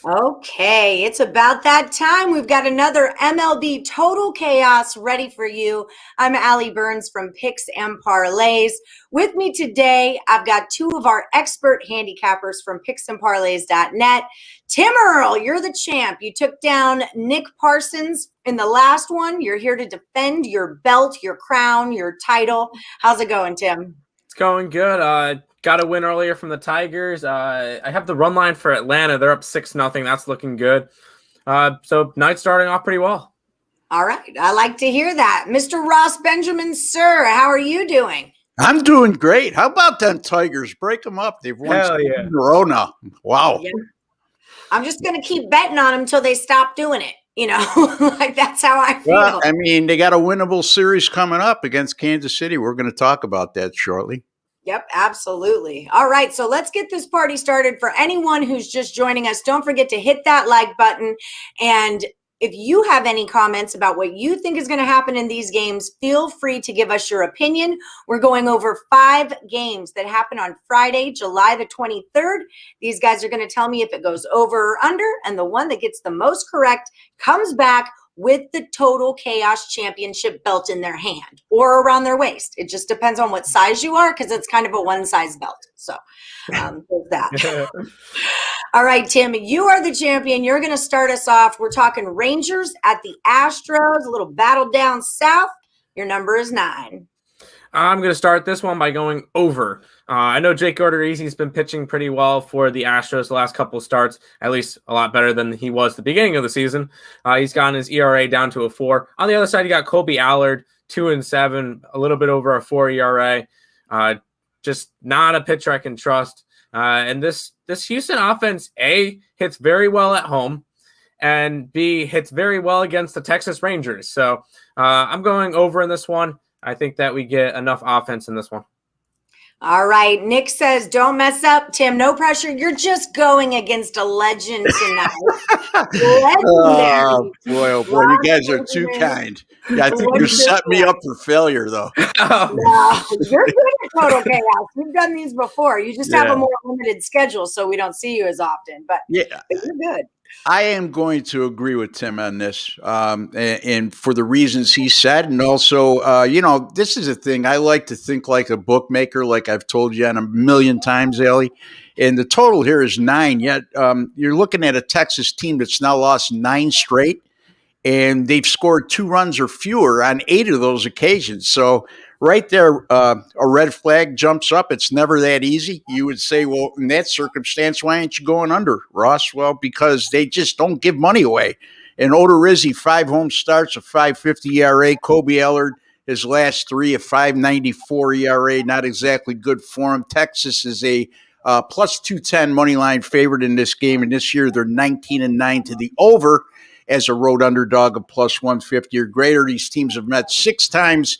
Okay, it's about that time. We've got another MLB Total Chaos ready for you. I'm Allie Burns from Picks and Parlays. With me today, I've got two of our expert handicappers from picksandparlays.net. Tim Earle, you're the champ. You took down Nick Parsons in the last one. You're here to defend your belt, your crown, your title. How's it going, Tim? It's going good. Got a win earlier from the Tigers. I have the run line for Atlanta. They're up 6-0. That's looking good. So night starting off pretty well. All right. I like to hear that. Mr. Ross Benjamin, sir, how are you doing? I'm doing great. How about them Tigers? Break them up. They've won in a row now. Wow. Yeah. I'm just going to keep betting on them until they stop doing it. Like that's how I feel. Well, I mean, they got a winnable series coming up against Kansas City. We're going to talk about that shortly. Yep, absolutely. All right, so let's get this party started. For anyone who's just joining us, don't forget to hit that like button. And if you have any comments about what you think is going to happen in these games, feel free to give us your opinion. We're going over 5 games that happen on Friday, July the 23rd. These guys are going to tell me if it goes over or under, and the one that gets the most correct comes back with the Total Chaos Championship belt in their hand or around their waist. It just depends on what size you are, because it's kind of a one-size belt. So there's that. All right, Tim, you are the champion. You're going to start us off. We're talking Rangers at the Astros, a little battle down south. Your number is 9. I'm going to start this one by going over. I know Jake Odorizzi's been pitching pretty well for the Astros the last couple of starts, at least a lot better than he was at the beginning of the season. He's gotten his ERA down to a 4. On the other side, you got Colby Allard, 2-7, a little bit over a 4 ERA. Just not a pitcher I can trust. And this Houston offense, A, hits very well at home, and B, hits very well against the Texas Rangers. So I'm going over in this one. I think that we get enough offense in this one. All right. Nick says, don't mess up, Tim. No pressure. You're just going against a legend tonight. Oh, boy. You guys are too kind. Yeah, I think you're setting me up for failure, though. No, you're good at Total Chaos. You've done these before. You just have a more limited schedule, so we don't see you as often. But you're good. I am going to agree with Tim on this, and for the reasons he said. And also, this is a thing. I like to think like a bookmaker, like I've told you on a million times, Ellie. And the total here is 9. Yet you're looking at a Texas team that's now lost 9 straight, and they've scored 2 runs or fewer on 8 of those occasions. So right there, a red flag jumps up. It's never that easy. You would say, well, in that circumstance, why aren't you going under, Ross? Well, because they just don't give money away. And Odorizzi, 5 home starts, a 5.50 ERA. Colby Allard, his last 3, a 5.94 ERA. Not exactly good for him. Texas is a plus 210 money line favorite in this game. And this year, they're 19-9 to the over as a road underdog of plus 150 or greater. These teams have met 6 times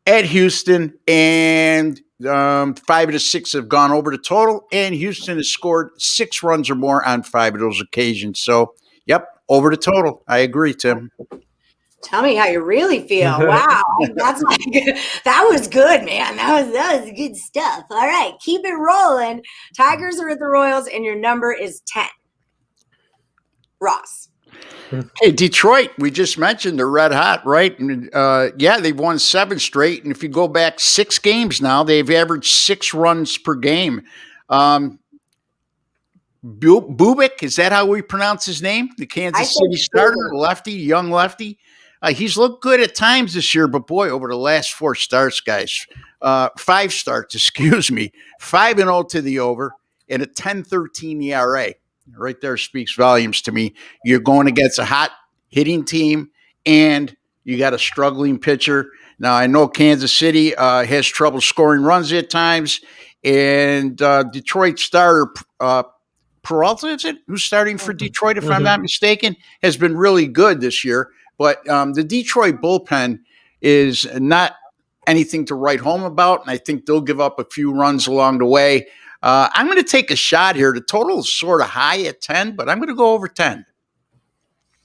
at Houston, and 5 of the 6 have gone over the total, and Houston has scored 6 runs or more on 5 of those occasions. So, yep, over the total. I agree, Tim. Tell me how you really feel. Wow, that was good, man. That was good stuff. All right, keep it rolling. Tigers are at the Royals, and your number is 10. Ross. Hey, Detroit, we just mentioned they're red hot, right? And, they've won 7 straight. And if you go back 6 games now, they've averaged 6 runs per game. Bubik, is that how we pronounce his name? The Kansas City starter, lefty, young lefty. He's looked good at times this year, but boy, over the last 4 starts, guys, 5 starts, 5-0 to the over and a 10.13 ERA. Right there speaks volumes to me. You're going against a hot hitting team, and you got a struggling pitcher. Now, I know Kansas City has trouble scoring runs at times, and Detroit starter Peralta, is it, who's starting for Detroit, if I'm not mistaken, has been really good this year. But the Detroit bullpen is not anything to write home about, and I think they'll give up a few runs along the way. I'm going to take a shot here. The total is sort of high at 10, but I'm going to go over 10.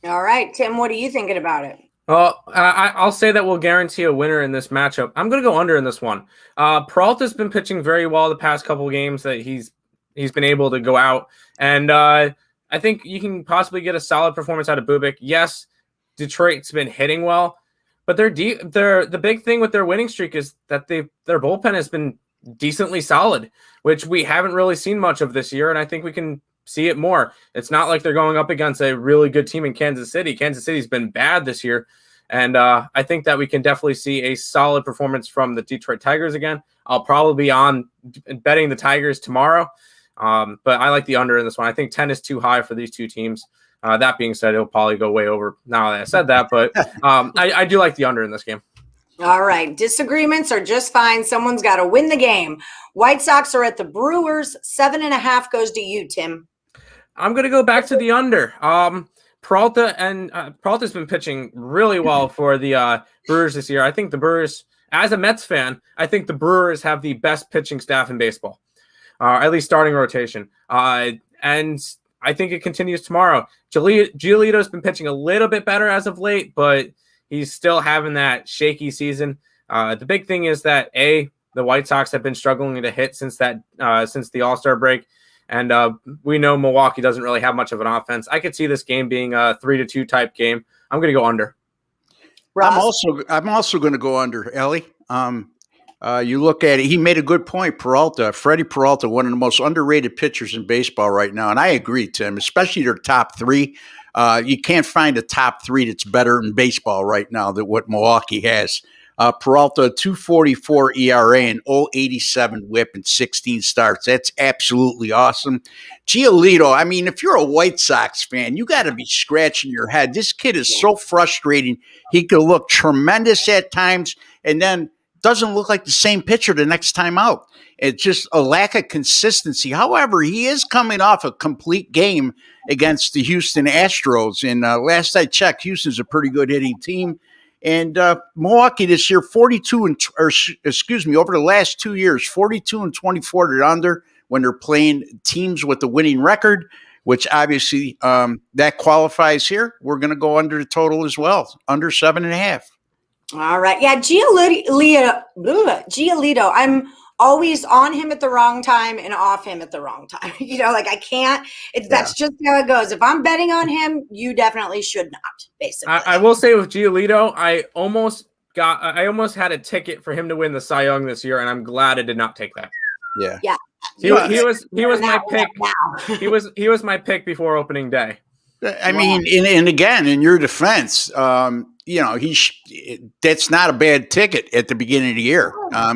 All right, Tim, what are you thinking about it? Well, I'll say that we'll guarantee a winner in this matchup. I'm going to go under in this one. Peralta's been pitching very well the past couple of games that he's been able to go out. And I think you can possibly get a solid performance out of Bubik. Yes, Detroit's been hitting well, but they're the big thing with their winning streak is that their bullpen has been decently solid, which we haven't really seen much of this year, and I think we can see it more. It's not like they're going up against a really good team in Kansas City. Kansas City's been bad this year, and I think that we can definitely see a solid performance from the Detroit Tigers again. I'll probably be on betting the Tigers tomorrow, but I like the under in this one. I think 10 is too high for these two teams. That being said, it'll probably go way over now that I said that, but I do like the under in this game. All right. Disagreements are just fine. Someone's got to win the game. White Sox are at the Brewers. 7.5 goes to you, Tim. I'm going to go back to the under. Peralta's been pitching really well for the Brewers this year. I think the Brewers, as a Mets fan, I think the Brewers have the best pitching staff in baseball, at least starting rotation. And I think it continues tomorrow. Giolito's been pitching a little bit better as of late, but he's still having that shaky season. The big thing is that the White Sox have been struggling to hit since the All-Star break, and we know Milwaukee doesn't really have much of an offense. I could see this game being a 3-2 type game. I'm going to go under. Ross? I'm also going to go under, Ellie. You look at it, he made a good point. Freddie Peralta, one of the most underrated pitchers in baseball right now. And I agree, Tim, especially their top three. You can't find a top three that's better in baseball right now than what Milwaukee has. Peralta, 2.44 ERA and 0.87 whip in 16 starts. That's absolutely awesome. Giolito, I mean, if you're a White Sox fan, you got to be scratching your head. This kid is so frustrating. He could look tremendous at times and then doesn't look like the same pitcher the next time out. It's just a lack of consistency. However, he is coming off a complete game against the Houston Astros. And last I checked, Houston's a pretty good hitting team. And Milwaukee this year, over the last 2 years, 42 and 24 to under when they're playing teams with the winning record, which obviously that qualifies here. We're going to go under the total as well, under 7.5. All right. Yeah, Giolito, I'm always on him at the wrong time and off him at the wrong time. I can't. That's just how it goes. If I'm betting on him, you definitely should not, basically. I will say with Giolito, I almost had a ticket for him to win the Cy Young this year, and I'm glad I did not take that. Yeah. Yeah. He was my pick. He was my pick before opening day. I mean, and again, in your defense, that's not a bad ticket at the beginning of the year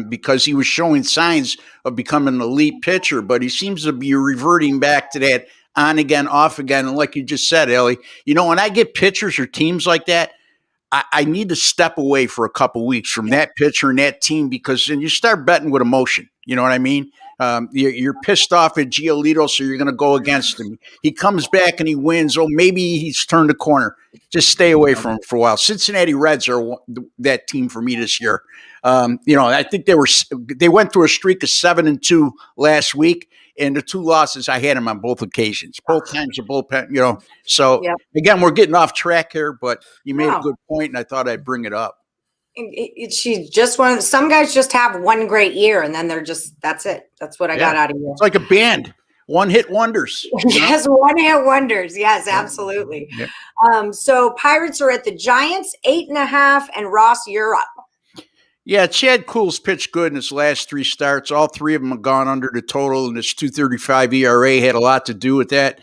because he was showing signs of becoming an elite pitcher, but he seems to be reverting back to that on again, off again. And like you just said, Ellie, when I get pitchers or teams like that, I need to step away for a couple weeks from that pitcher and that team because then you start betting with emotion. You know what I mean? You're pissed off at Giolito, so you're going to go against him. He comes back and he wins. Oh, maybe he's turned a corner. Just stay away from him for a while. Cincinnati Reds are that team for me this year. I think they went through a streak of 7-2 last week, and the two losses I had them on both occasions, both times the bullpen. So again, we're getting off track here, but you made a good point, and I thought I'd bring it up. She's just some guys just have one great year and then that's it. That's what I got out of you. It's like a band, one hit wonders. Yes, one hit wonders. Yes, absolutely. Yeah. So Pirates are at the Giants, 8.5, and Ross, you're up. Yeah, Chad Kuhl's pitched good in his last 3 starts. All 3 of them have gone under the total, and his 2.35 ERA had a lot to do with that.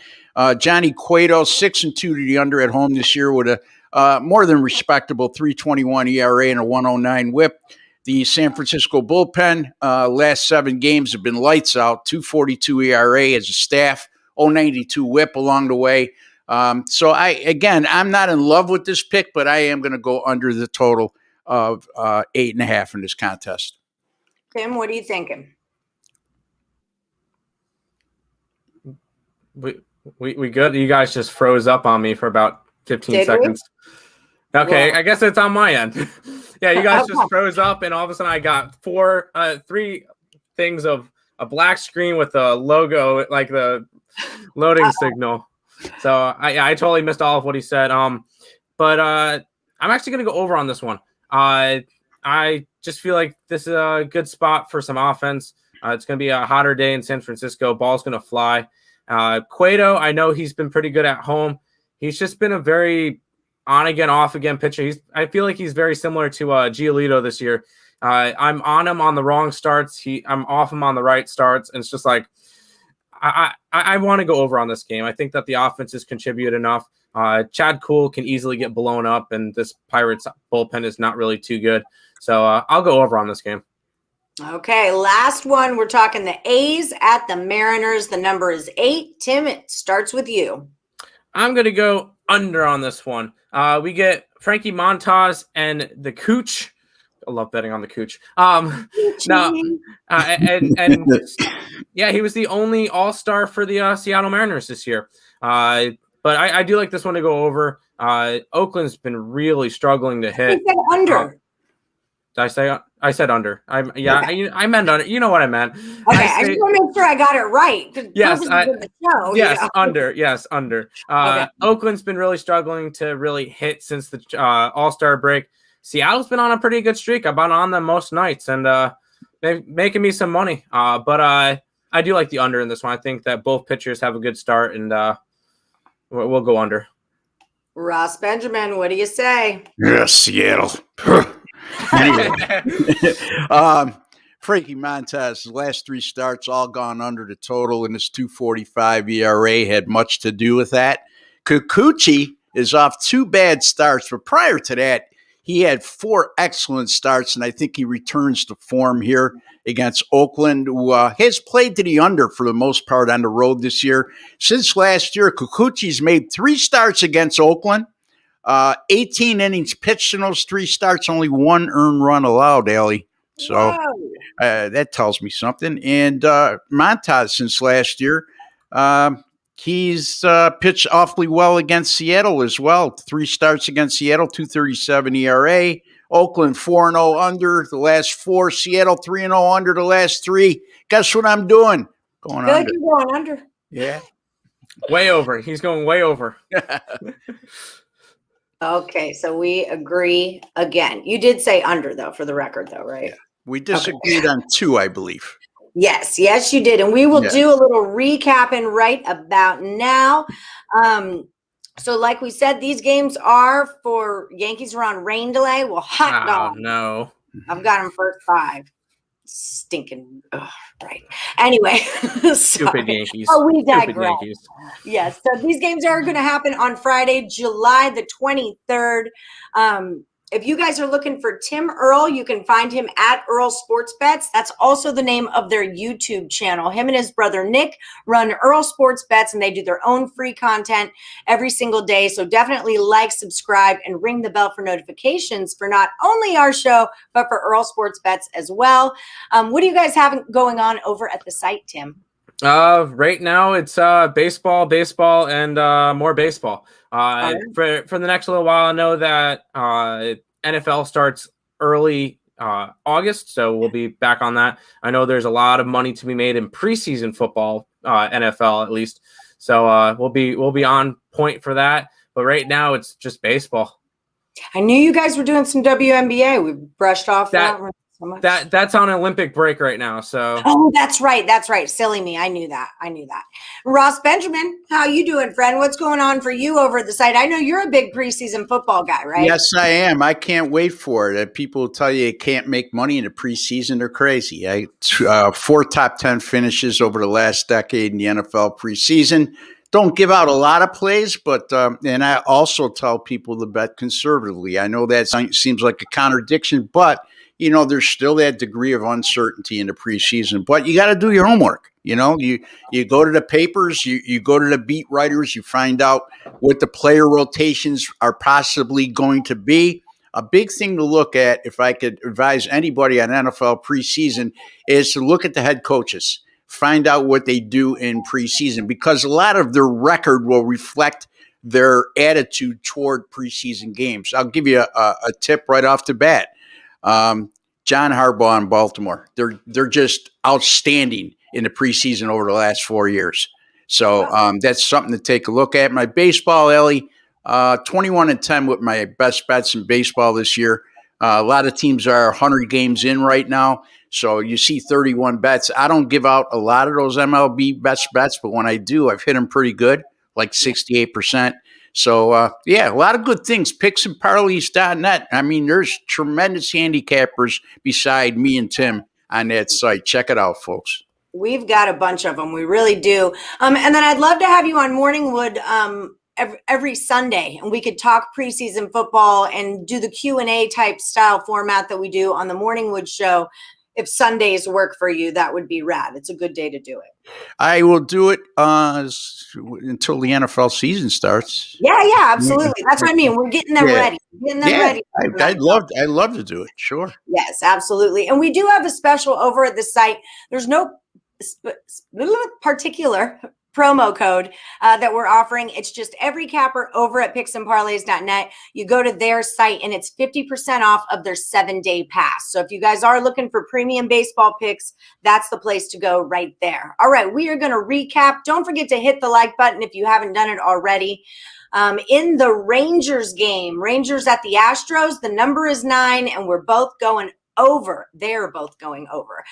Johnny Cueto, 6-2 to the under at home this year with a more than respectable 3.21 ERA and a 1.09 whip. The San Francisco bullpen, last 7 games have been lights out, 2.42 ERA as a staff, 0.92 whip along the way. So I'm not in love with this pick, but I am going to go under the total of 8.5 in this contest. Tim, what are you thinking? We good? You guys just froze up on me for about 15 seconds. Okay, I guess it's on my end. Yeah, you guys just froze up, and all of a sudden I got 3 things of a black screen with a logo, like the loading signal. So I totally missed all of what he said. But I'm actually going to go over on this one. I just feel like this is a good spot for some offense. It's going to be a hotter day in San Francisco. Ball's going to fly. Cueto, I know he's been pretty good at home. He's just been a very on again, off again pitcher. I feel like he's very similar to Giolito this year. I'm on him on the wrong starts. I'm off him on the right starts. And it's just like, I want to go over on this game. I think that the offenses contribute enough. Chad Kuhl can easily get blown up, and this Pirates bullpen is not really too good. So I'll go over on this game. Okay, last one. We're talking the A's at the Mariners. The number is 8. Tim, it starts with you. I'm going to go under on this one. We get Frankie Montas and the Cooch. I love betting on the Cooch. Yeah, he was the only All-Star for the Seattle Mariners this year. But I do like this one to go over. Oakland's been really struggling to hit. I said under. Did I said under. I meant under. You know what I meant. Okay, I just want to make sure I got it right. Yes, under. Yes, under. Okay. Oakland's been really struggling to really hit since the All-Star break. Seattle's been on a pretty good streak. I've been on them most nights, and they're making me some money. But I do like the under in this one. I think that both pitchers have a good start, and we'll go under. Ross Benjamin, what do you say? Yes, Seattle. Anyway, Frankie Montas' last 3 starts all gone under the total, and his 2.45 ERA had much to do with that. Kikuchi is off 2 bad starts, but prior to that, he had 4 excellent starts, and I think he returns to form here against Oakland, who has played to the under for the most part on the road this year. Since last year, Kikuchi's made 3 starts against Oakland. 18 innings pitched in those 3 starts, only 1 earned run allowed, Ellie. So that tells me something. And Montas, since last year, he's pitched awfully well against Seattle as well. 3 starts against Seattle, 2.37 ERA. Oakland 4-0 under the last 4. Seattle 3-0 under the last 3. Guess what I'm doing? Going under. You're going under. Yeah. Way over. He's going way over. Okay, so we agree again. You did say under, though, for the record, though, right? Yeah. We disagreed on 2, I believe. Yes, you did. And we will do a little recapping right about now. So like we said, these games are for Yankees are on rain delay. Well, hot dog. Oh, no. I've got them first 5. Stinking. Right. Anyway. Stupid Yankees. Oh, we digress. Yankees. Yes. So these games are going to happen on Friday, July the 23rd. If you guys are looking for Tim Earle, you can find him at Earle Sports Bets. That's also the name of their YouTube channel. Him and his brother Nick run Earle Sports Bets, and they do their own free content every single day. So definitely like, subscribe, and ring the bell for notifications for not only our show, but for Earle Sports Bets as well. What do you guys have going on over at the site, Tim? Right now it's baseball, and more baseball. For the next little while, I know that NFL starts early August, so we'll be back on that. I know there's a lot of money to be made in preseason football, NFL at least. So we'll be on point for that. But right now it's just baseball. I knew you guys were doing some WNBA. We brushed off that. That's on Olympic break right now. So that's right. Silly me. I knew that. Ross Benjamin, how you doing, friend? What's going on for you over at the site? I know you're a big preseason football guy, right? Yes, I am. I can't wait for it. People tell you can't make money in the preseason. They're crazy. 4 top 10 finishes over the last decade in the NFL preseason. Don't give out a lot of plays, but and I also tell people to bet conservatively. I know that seems like a contradiction, but there's still that degree of uncertainty in the preseason, but you got to do your homework. You go to the papers, you go to the beat writers, you find out what the player rotations are possibly going to be. A big thing to look at, if I could advise anybody on NFL preseason, is to look at the head coaches, find out what they do in preseason, because a lot of their record will reflect their attitude toward preseason games. I'll give you a tip right off the bat. John Harbaugh in Baltimore. They're just outstanding in the preseason over the last 4 years. So that's something to take a look at. My baseball, Ellie, 21-10 with my best bets in baseball this year. A lot of teams are 100 games in right now. So you see 31 bets. I don't give out a lot of those MLB bets, but when I do, I've hit them pretty good, like 68%. So, yeah, a lot of good things. Picksandparlays.net. I mean, there's tremendous handicappers beside me and Tim on that site. Check it out, folks. We've got a bunch of them. We really do. And then I'd love to have you on Morningwood every Sunday, and we could talk preseason football and do the Q&A type style format that we do on the Morningwood show. If Sundays work for you, that would be rad. It's a good day to do it. I will do it until the NFL season starts. Yeah, absolutely. That's what I mean. We're getting them ready. Ready. I'd love to do it. Sure. Yes, absolutely. And we do have a special over at the site. There's no particular promo code that we're offering. It's just every capper over at picksandparlays.net. You go to their site and it's 50% off of their 7-day pass. So if you guys are looking for premium baseball picks, that's the place to go right there. All right, we are going to recap. Don't forget to hit the like button if you haven't done it already. In the Rangers game, Rangers at the Astros, the number is 9 and we're both going over. They're both going over.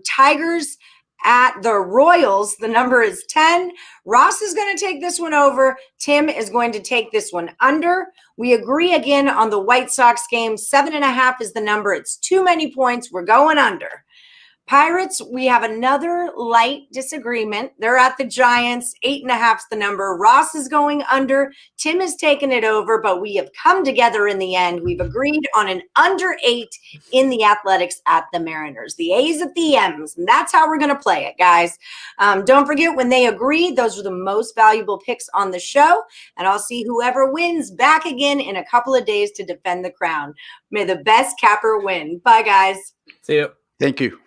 Tigers at the Royals, the number is 10. Ross is going to take this one over. Tim is going to take this one under. We agree again on the White Sox game. 7.5 is the number. It's too many points. We're going under. Pirates, we have another light disagreement. They're at the Giants. 8.5 is the number. Ross is going under. Tim is taking it over, but we have come together in the end. We've agreed on an under 8 in the Athletics at the Mariners. The A's at the M's, and that's how we're going to play it, guys. Don't forget, when they agree, those are the most valuable picks on the show, and I'll see whoever wins back again in a couple of days to defend the crown. May the best capper win. Bye, guys. See you. Thank you.